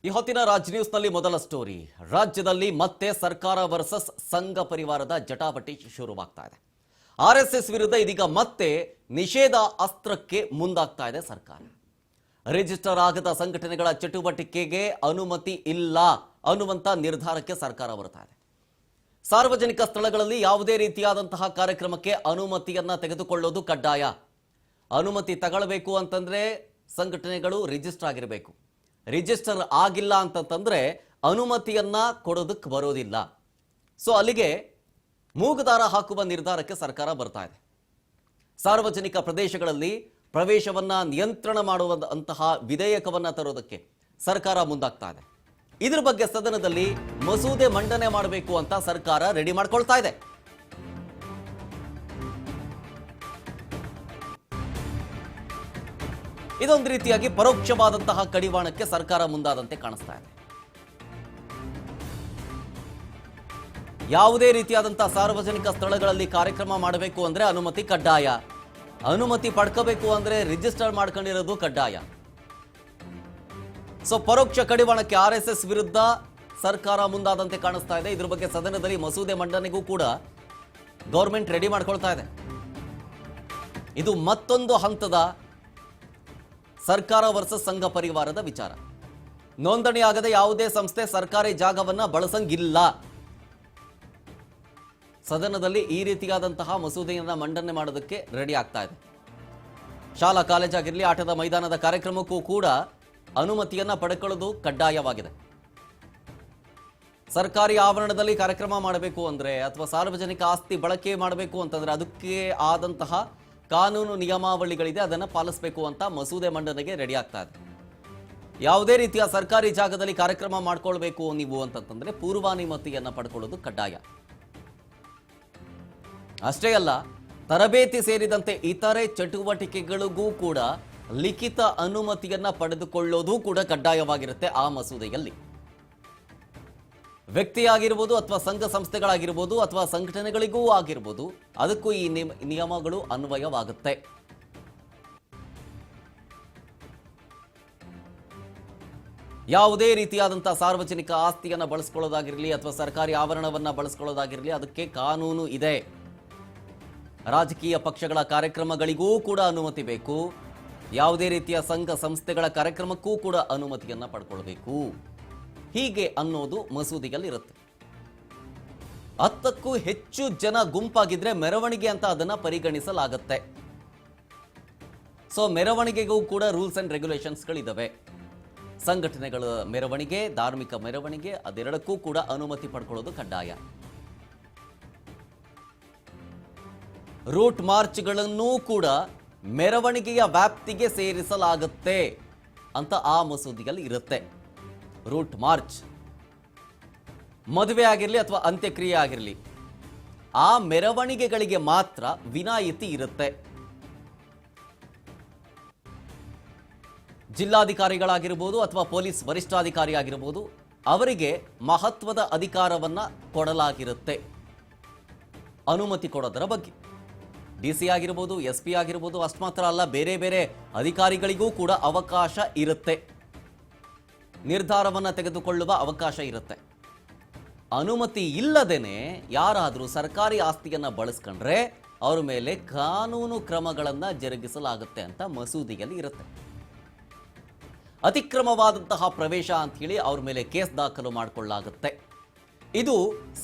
ಈ ಹೊತ್ತಿನ ರಾಜ್ ನ್ಯೂಸ್ನಲ್ಲಿ ಮೊದಲ ಸ್ಟೋರಿ. ರಾಜ್ಯದಲ್ಲಿ ಮತ್ತೆ ಸರ್ಕಾರ ವರ್ಸಸ್ ಸಂಘ ಪರಿವಾರದ ಜಟಾಪಟಿ ಶುರುವಾಗ್ತಾ ಇದೆ. ಆರ್ಎಸ್ಎಸ್ ವಿರುದ್ಧ ಇದೀಗ ಮತ್ತೆ ನಿಷೇಧ ಅಸ್ತ್ರಕ್ಕೆ ಮುಂದಾಗ್ತಾ ಇದೆ ಸರ್ಕಾರ. ರಿಜಿಸ್ಟರ್ ಆಗದ ಸಂಘಟನೆಗಳ ಚಟುವಟಿಕೆಗೆ ಅನುಮತಿ ಇಲ್ಲ ಅನ್ನುವಂತ ನಿರ್ಧಾರಕ್ಕೆ ಸರ್ಕಾರ ಬರ್ತಾ ಇದೆ. ಸಾರ್ವಜನಿಕ ಸ್ಥಳಗಳಲ್ಲಿ ಯಾವುದೇ ರೀತಿಯಾದಂತಹ ಕಾರ್ಯಕ್ರಮಕ್ಕೆ ಅನುಮತಿಯನ್ನ ತೆಗೆದುಕೊಳ್ಳೋದು ಕಡ್ಡಾಯ. ಅನುಮತಿ ತಗೊಳ್ಳಬೇಕು ಅಂತಂದ್ರೆ ಸಂಘಟನೆಗಳು ರಿಜಿಸ್ಟರ್ ಆಗಿರಬೇಕು. ರಿಜಿಸ್ಟರ್ ಆಗಿಲ್ಲ ಅಂತಂದ್ರೆ ಅನುಮತಿಯನ್ನ ಕೊಡೋದಕ್ಕೆ ಬರೋದಿಲ್ಲ. ಸೊ ಅಲ್ಲಿಗೆ ಮೂಗುದಾರ ಹಾಕುವ ನಿರ್ಧಾರಕ್ಕೆ ಸರ್ಕಾರ ಬರ್ತಾ ಇದೆ. ಸಾರ್ವಜನಿಕ ಪ್ರದೇಶಗಳಲ್ಲಿ ಪ್ರವೇಶವನ್ನ ನಿಯಂತ್ರಣ ಮಾಡುವಂತಹ ವಿಧೇಯಕವನ್ನ ತರೋದಕ್ಕೆ ಸರ್ಕಾರ ಮುಂದಾಗ್ತಾ ಇದೆ. ಇದ್ರ ಬಗ್ಗೆ ಸದನದಲ್ಲಿ ಮಸೂದೆ ಮಂಡನೆ ಮಾಡಬೇಕು ಅಂತ ಸರ್ಕಾರ ರೆಡಿ ಮಾಡ್ಕೊಳ್ತಾ ಇದೆ. ಇದೊಂದು ರೀತಿಯಾಗಿ ಪರೋಕ್ಷವಾದಂತಹ ಕಡಿವಾಣಕ್ಕೆ ಸರ್ಕಾರ ಮುಂದಾದಂತೆ ಕಾಣಿಸ್ತಾ ಇದೆ. ಯಾವುದೇ ರೀತಿಯಾದಂತಹ ಸಾರ್ವಜನಿಕ ಸ್ಥಳಗಳಲ್ಲಿ ಕಾರ್ಯಕ್ರಮ ಮಾಡಬೇಕು ಅಂದ್ರೆ ಅನುಮತಿ ಕಡ್ಡಾಯ. ಅನುಮತಿ ಪಡ್ಕೋಬೇಕು ಅಂದ್ರೆ ರಿಜಿಸ್ಟರ್ ಮಾಡ್ಕೊಂಡಿರೋದು ಕಡ್ಡಾಯ. ಸೊ ಪರೋಕ್ಷ ಕಡಿವಾಣಕ್ಕೆ ಆರ್ಎಸ್ಎಸ್ ವಿರುದ್ಧ ಸರ್ಕಾರ ಮುಂದಾದಂತೆ ಕಾಣಿಸ್ತಾ ಇದೆ. ಇದ್ರ ಬಗ್ಗೆ ಸದನದಲ್ಲಿ ಮಸೂದೆ ಮಂಡನೆಗೂ ಕೂಡ ಗೌರ್ಮೆಂಟ್ ರೆಡಿ ಮಾಡ್ಕೊಳ್ತಾ ಇದೆ. ಇದು ಮತ್ತೊಂದು ಹಂತದ ಸರ್ಕಾರ ವರ್ಸಸ್ ಸಂಘ ಪರಿವಾರದ ವಿಚಾರ. ನೋಂದಣಿಯಾಗದ ಯಾವುದೇ ಸಂಸ್ಥೆ ಸರ್ಕಾರಿ ಜಾಗವನ್ನ ಬಳಸಂಗಿಲ್ಲ. ಸದನದಲ್ಲಿ ಈ ರೀತಿಯಾದಂತಹ ಮಸೂದೆಯನ್ನ ಮಂಡನೆ ಮಾಡೋದಕ್ಕೆ ರೆಡಿ ಆಗ್ತಾ ಇದೆ. ಶಾಲಾ ಕಾಲೇಜಾಗಿರಲಿ, ಆಟದ ಮೈದಾನದ ಕಾರ್ಯಕ್ರಮಕ್ಕೂ ಕೂಡ ಅನುಮತಿಯನ್ನ ಪಡೆದುಕೊಳ್ಳೋದು ಕಡ್ಡಾಯವಾಗಿದೆ. ಸರ್ಕಾರಿ ಆವರಣದಲ್ಲಿ ಕಾರ್ಯಕ್ರಮ ಮಾಡಬೇಕು ಅಂದ್ರೆ ಅಥವಾ ಸಾರ್ವಜನಿಕ ಆಸ್ತಿ ಬಳಕೆ ಮಾಡಬೇಕು ಅಂತಂದ್ರೆ ಅದಕ್ಕೆ ಆದಂತಹ ಕಾನೂನು ನಿಯಮಾವಳಿಗಳಿದೆ, ಅದನ್ನು ಪಾಲಿಸಬೇಕು ಅಂತ ಮಸೂದೆ ಮಂಡನೆಗೆ ರೆಡಿ ಆಗ್ತಾ ಇದೆ. ಯಾವುದೇ ರೀತಿಯ ಸರ್ಕಾರಿ ಜಾಗದಲ್ಲಿ ಕಾರ್ಯಕ್ರಮ ಮಾಡ್ಕೊಳ್ಬೇಕು ನೀವು ಅಂತಂದ್ರೆ ಪೂರ್ವಾನುಮತಿಯನ್ನ ಪಡ್ಕೊಳ್ಳೋದು ಕಡ್ಡಾಯ. ಅಷ್ಟೇ ಅಲ್ಲ, ತರಬೇತಿ ಸೇರಿದಂತೆ ಇತರೆ ಚಟುವಟಿಕೆಗಳಿಗೂ ಕೂಡ ಲಿಖಿತ ಅನುಮತಿಯನ್ನ ಪಡೆದುಕೊಳ್ಳೋದು ಕೂಡ ಕಡ್ಡಾಯವಾಗಿರುತ್ತೆ ಆ ಮಸೂದೆಯಲ್ಲಿ. ವ್ಯಕ್ತಿಯಾಗಿರ್ಬೋದು ಅಥವಾ ಸಂಘ ಸಂಸ್ಥೆಗಳಾಗಿರ್ಬೋದು ಅಥವಾ ಸಂಘಟನೆಗಳಿಗೂ ಆಗಿರ್ಬೋದು, ಅದಕ್ಕೂ ಈ ನಿಯಮಗಳು ಅನ್ವಯವಾಗುತ್ತೆ. ಯಾವುದೇ ರೀತಿಯಾದಂತಹ ಸಾರ್ವಜನಿಕ ಆಸ್ತಿಯನ್ನ ಬಳಸ್ಕೊಳ್ಳೋದಾಗಿರಲಿ ಅಥವಾ ಸರ್ಕಾರಿ ಆವರಣವನ್ನ ಬಳಸ್ಕೊಳ್ಳೋದಾಗಿರಲಿ ಅದಕ್ಕೆ ಕಾನೂನು ಇದೆ. ರಾಜಕೀಯ ಪಕ್ಷಗಳ ಕಾರ್ಯಕ್ರಮಗಳಿಗೂ ಕೂಡ ಅನುಮತಿ ಬೇಕು. ಯಾವುದೇ ರೀತಿಯ ಸಂಘ ಸಂಸ್ಥೆಗಳ ಕಾರ್ಯಕ್ರಮಕ್ಕೂ ಕೂಡ ಅನುಮತಿಯನ್ನ ಪಡ್ಕೊಳ್ಬೇಕು. ಹೀಗೆ ಅನ್ನೋದು ಮಸೂದೆಯಲ್ಲಿ ಇರುತ್ತೆ. 10ಕ್ಕೂ ಹೆಚ್ಚು ಜನ ಗುಂಪಾಗಿದ್ರೆ ಮೆರವಣಿಗೆ ಅಂತ ಅದನ್ನ ಪರಿಗಣಿಸಲಾಗುತ್ತೆ. ಸೊ ಮೆರವಣಿಗೆಗೂ ಕೂಡ ರೂಲ್ಸ್ ಅಂಡ್ ರೆಗ್ಯುಲೇಷನ್ಸ್ಗಳಿದ್ದಾವೆ. ಸಂಘಟನೆಗಳ ಮೆರವಣಿಗೆ, ಧಾರ್ಮಿಕ ಮೆರವಣಿಗೆ, ಅದೆರಡಕ್ಕೂ ಕೂಡ ಅನುಮತಿ ಪಡ್ಕೊಳ್ಳೋದು ಕಡ್ಡಾಯ. ರೂಟ್ ಮಾರ್ಚ್ಗಳನ್ನೂ ಕೂಡ ಮೆರವಣಿಗೆಯ ವ್ಯಾಪ್ತಿಗೆ ಸೇರಿಸಲಾಗುತ್ತೆ ಅಂತ ಆ ಮಸೂದೆಯಲ್ಲಿ ಇರುತ್ತೆ. ರೂಟ್ ಮಾರ್ಚ್, ಮದುವೆ ಆಗಿರಲಿ ಅಥವಾ ಅಂತ್ಯಕ್ರಿಯೆ ಆಗಿರಲಿ, ಆ ಮೆರವಣಿಗೆಗಳಿಗೆ ಮಾತ್ರ ವಿನಾಯಿತಿ ಇರುತ್ತೆ. ಜಿಲ್ಲಾಧಿಕಾರಿಗಳಾಗಿರ್ಬೋದು ಅಥವಾ ಪೊಲೀಸ್ ವರಿಷ್ಠಾಧಿಕಾರಿ ಆಗಿರ್ಬೋದು, ಅವರಿಗೆ ಮಹತ್ವದ ಅಧಿಕಾರವನ್ನ ಕೊಡಲಾಗಿರುತ್ತೆ ಅನುಮತಿ ಕೊಡೋದರ ಬಗ್ಗೆ. ಡಿಸಿ ಆಗಿರ್ಬೋದು, ಎಸ್ಪಿ ಆಗಿರ್ಬೋದು, ಅಷ್ಟು ಮಾತ್ರ ಅಲ್ಲ, ಬೇರೆ ಬೇರೆ ಅಧಿಕಾರಿಗಳಿಗೂ ಕೂಡ ಅವಕಾಶ ಇರುತ್ತೆ, ನಿರ್ಧಾರವನ್ನು ತೆಗೆದುಕೊಳ್ಳುವ ಅವಕಾಶ ಇರುತ್ತೆ. ಅನುಮತಿ ಇಲ್ಲದೇನೆ ಯಾರಾದರೂ ಸರ್ಕಾರಿ ಆಸ್ತಿಯನ್ನು ಬಳಸ್ಕೊಂಡ್ರೆ ಅವರ ಮೇಲೆ ಕಾನೂನು ಕ್ರಮಗಳನ್ನು ಜರುಗಿಸಲಾಗುತ್ತೆ ಅಂತ ಮಸೂದೆಯಲ್ಲಿ ಇರುತ್ತೆ. ಅತಿಕ್ರಮವಾದಂತಹ ಪ್ರವೇಶ ಅಂತ ಹೇಳಿ ಅವ್ರ ಮೇಲೆ ಕೇಸ್ ದಾಖಲು ಮಾಡಿಕೊಳ್ಳಲಾಗುತ್ತೆ. ಇದು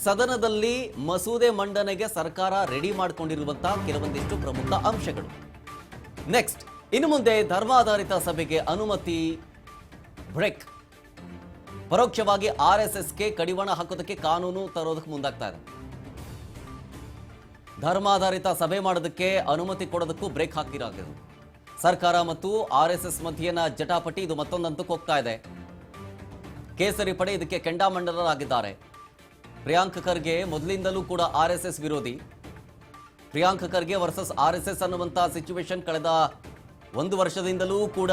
ಸದನದಲ್ಲಿ ಮಸೂದೆ ಮಂಡನೆಗೆ ಸರ್ಕಾರ ರೆಡಿ ಮಾಡಿಕೊಂಡಿರುವಂತಹ ಕೆಲವೊಂದಿಷ್ಟು ಪ್ರಮುಖ ಅಂಶಗಳು. ನೆಕ್ಸ್ಟ್, ಇನ್ನು ಮುಂದೆ ಧರ್ಮಾಧಾರಿತ ಸಭೆಗೆ ಅನುಮತಿ ಬ್ರೇಕ್. ಪರೋಕ್ಷವಾಗಿ ಆರ್ಎಸ್ಎಸ್ಗೆ ಕಡಿವಾಣ ಹಾಕೋದಕ್ಕೆ ಕಾನೂನು ತರೋದಕ್ಕೆ ಮುಂದಾಗ್ತಾ ಇದೆ. ಧರ್ಮಾಧಾರಿತ ಸಭೆ ಮಾಡೋದಕ್ಕೆ ಅನುಮತಿ ಕೊಡೋದಕ್ಕೂ ಬ್ರೇಕ್ ಹಾಕಿರಾಗಿದೆ. ಸರ್ಕಾರ ಮತ್ತು ಆರ್ಎಸ್ಎಸ್ ಮಧ್ಯೆನ ಜಟಾಪಟಿ ಇದು ಮತ್ತೊಂದು ಹಂತಕ್ಕೆ ಹೋಗ್ತಾ ಇದೆ. ಕೇಸರಿ ಪಡೆ ಇದಕ್ಕೆ ಕೆಂಡಾಮಂಡಲರಾಗಿದ್ದಾರೆ. ಪ್ರಿಯಾಂಕ್ ಖರ್ಗೆ ಮೊದಲಿಂದಲೂ ಕೂಡ ಆರ್ಎಸ್ಎಸ್ ವಿರೋಧಿ. ಪ್ರಿಯಾಂಕ್ ಖರ್ಗೆ ವರ್ಸಸ್ ಆರ್ಎಸ್ಎಸ್ ಅನ್ನುವಂತಹ ಸಿಚುವೇಶನ್ ಕಳೆದ 1 ವರ್ಷದಿಂದಲೂ ಕೂಡ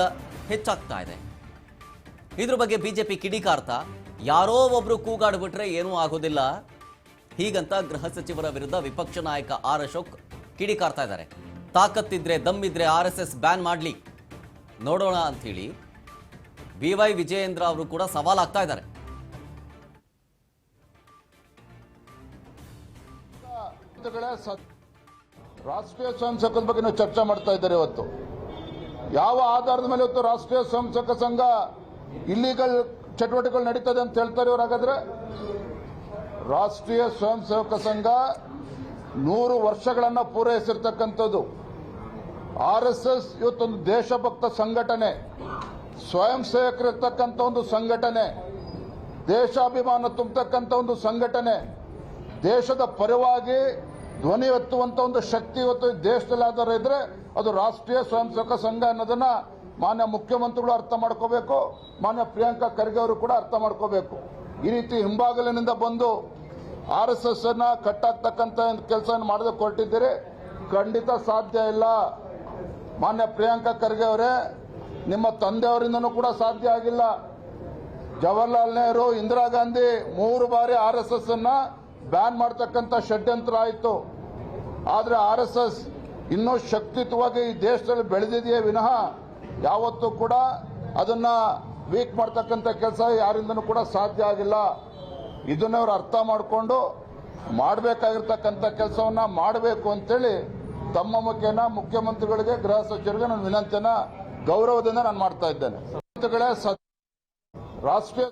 ಹೆಚ್ಚಾಗ್ತಾ ಇದೆ. ಇದ್ರ ಬಗ್ಗೆ ಬಿಜೆಪಿ ಕಿಡಿಕಾರ್ತಾ ಯಾರೋ ಒಬ್ರು ಕೂಗಾಡ್ಬಿಟ್ರೆ ಏನೂ ಆಗೋದಿಲ್ಲ ಹೀಗಂತ ಗೃಹ ಸಚಿವರ ವಿರುದ್ಧ ವಿಪಕ್ಷ ನಾಯಕ ಆರ್ ಅಶೋಕ್ ಕಿಡಿಕಾರ್ತಾ ಇದ್ದಾರೆ. ತಾಕತ್ತಿದ್ರೆ, ದಮ್ಮಿದ್ರೆ ಆರ್ಎಸ್ಎಸ್ ಬ್ಯಾನ್ ಮಾಡಲಿ ನೋಡೋಣ ಅಂತ ಹೇಳಿ BY ವಿಜಯೇಂದ್ರ ಅವರು ಕೂಡ ಸವಾಲಾಗ್ತಾ ಇದ್ದಾರೆ. ರಾಷ್ಟ್ರೀಯ ಸ್ವಯಂ ಸೇವಕರ ಬಗ್ಗೆ ನಾವು ಚರ್ಚೆ ಮಾಡ್ತಾ ಇದ್ದಾರೆ. ಇವತ್ತು ಯಾವ ಆಧಾರದ ಮೇಲೆ ಇವತ್ತು ರಾಷ್ಟ್ರೀಯ ಸ್ವಯಂ ಸೇವಕ ಸಂಘ ಇಲ್ಲಿಗಲ್ ಚಟುವಟಿಕೆಗಳು ನಡೀತದೆ ಅಂತ ಹೇಳ್ತಾರೆ ಇವರು? ಹಾಗಾದ್ರೆ ರಾಷ್ಟ್ರೀಯ ಸ್ವಯಂ ಸೇವಕ ಸಂಘ 100 ವರ್ಷಗಳನ್ನ ಪೂರೈಸಿರ್ತಕ್ಕಂಥದ್ದು. RSS ಇವತ್ತೊಂದು ದೇಶಭಕ್ತ ಸಂಘಟನೆ, ಸ್ವಯಂ ಸೇವಕರಿರ್ತಕ್ಕಂಥ ಒಂದು ಸಂಘಟನೆ, ದೇಶಾಭಿಮಾನ ತುಂಬತಕ್ಕಂಥ ಒಂದು ಸಂಘಟನೆ, ದೇಶದ ಪರವಾಗಿ ಧ್ವನಿ ಎತ್ತುವಂತ ಒಂದು ಶಕ್ತಿ ಇವತ್ತು ದೇಶದಲ್ಲಿ ಆಧಾರ ಇದ್ರೆ ಅದು ರಾಷ್ಟ್ರೀಯ ಸ್ವಯಂ ಸೇವಕ ಸಂಘ ಅನ್ನೋದನ್ನ ಮಾನ್ಯ ಮುಖ್ಯಮಂತ್ರಿಗಳು ಅರ್ಥ ಮಾಡ್ಕೋಬೇಕು, ಮಾನ್ಯ ಪ್ರಿಯಾಂಕಾ ಖರ್ಗೆ ಅವರು ಕೂಡ ಅರ್ಥ ಮಾಡ್ಕೋಬೇಕು. ಈ ರೀತಿ ಹಿಂಬಾಗಲಿನಿಂದ ಬಂದು RSS ಅನ್ನ ಕಟ್ಟಾಕ್ತಕ್ಕಂಥ ಕೆಲಸವನ್ನು ಮಾಡದೆ ಹೊರಟಿದ್ದೀರಿ, ಖಂಡಿತ ಸಾಧ್ಯ ಇಲ್ಲ. ಮಾನ್ಯ ಪ್ರಿಯಾಂಕಾ ಖರ್ಗೆ ಅವರೇ, ನಿಮ್ಮ ತಂದೆಯವರಿಂದನೂ ಕೂಡ ಸಾಧ್ಯ ಆಗಿಲ್ಲ. ಜವಾಹರ್ಲಾಲ್ ನೆಹರು, ಇಂದಿರಾ ಗಾಂಧಿ 3 ಬಾರಿ RSS ಅನ್ನ ಬ್ಯಾನ್ ಮಾಡತಕ್ಕಂಥ ಷಡ್ಯಂತ್ರ ಆಯಿತು. ಆದರೆ RSS ಇನ್ನೂ ಶಕ್ತಿಯುತವಾಗಿ ಈ ದೇಶದಲ್ಲಿ ಬೆಳೆದಿದೆಯೇ ವಿನಃ ಯಾವತ್ತೂ ಕೂಡ ಅದನ್ನ ವೀಕ್ ಮಾಡ್ತಕ್ಕಂಥ ಕೆಲಸ ಯಾರಿಂದನೂ ಕೂಡ ಸಾಧ್ಯ ಆಗಿಲ್ಲ. ಇದನ್ನ ಅವರು ಅರ್ಥ ಮಾಡಿಕೊಂಡು ಮಾಡಬೇಕಾಗಿರ್ತಕ್ಕಂಥ ಕೆಲಸವನ್ನ ಮಾಡಬೇಕು ಅಂತೇಳಿ ತಮ್ಮ ಮುಖೇನ ಮುಖ್ಯಮಂತ್ರಿಗಳಿಗೆ, ಗೃಹ ಸಚಿವರಿಗೆ ನಾನು ವಿನಂತಿಯನ್ನ ಗೌರವದಿಂದ ನಾನು ಮಾಡ್ತಾ ಇದ್ದೇನೆ. ರಾಷ್ಟ್ರೀಯ